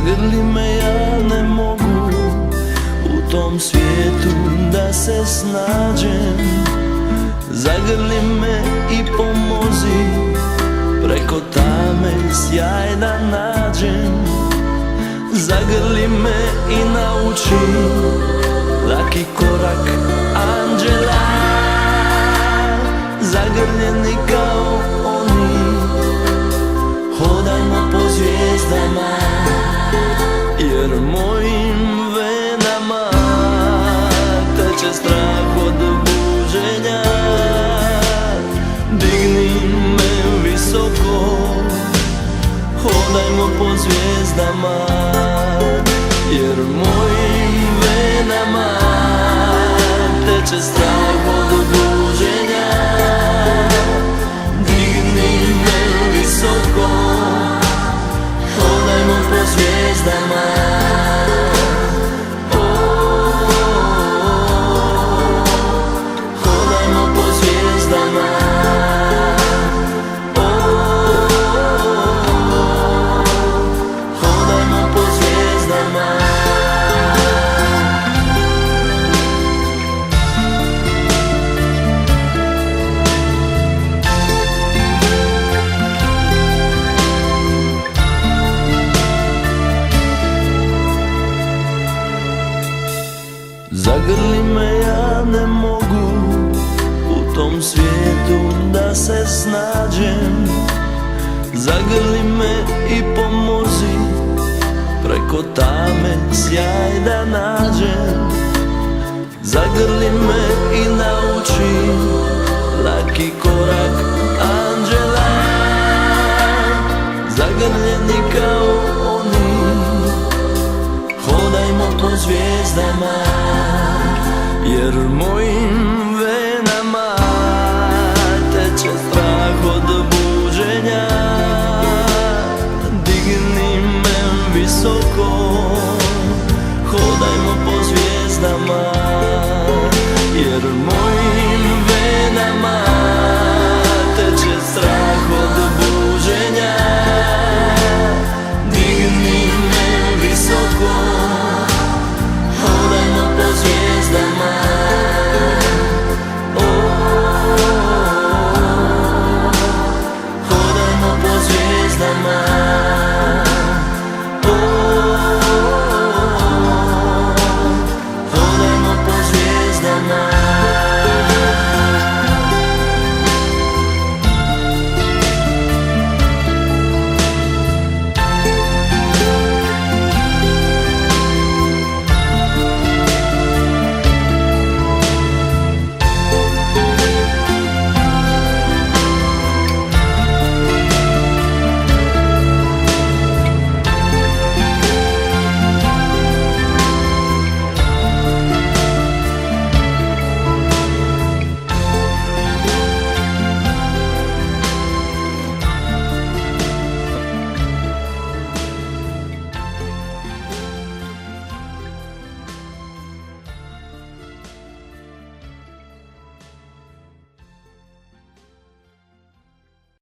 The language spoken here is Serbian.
Zagrli me, ja ne mogu u tom svijetu da se snađem. Zagrli me i pomozi, preko tame sjaj da nađem. Zagrli me i nauči laki korak anđela. Zagrljeni kao oni, hodajmo po zvijezdama, jer mojim venama teče strah od buđenja. Digni me visoko, hodajmo po zvijezdama, jer mojim venama teče strah od buđenja. Digni me visoko, hodajmo po zvijezdama. Hodajmo po zvijezdama. Hodajmo po zvijezdama. Zagrli me, ja ne mogu u tom svijetu da se snađem. Zagrli me i pomozi, preko tame sjaj da nađem. Zagrli me i nauči laki korak anđela. Zagrljeni kao oni, hodajmo po zvijezdama, jer moj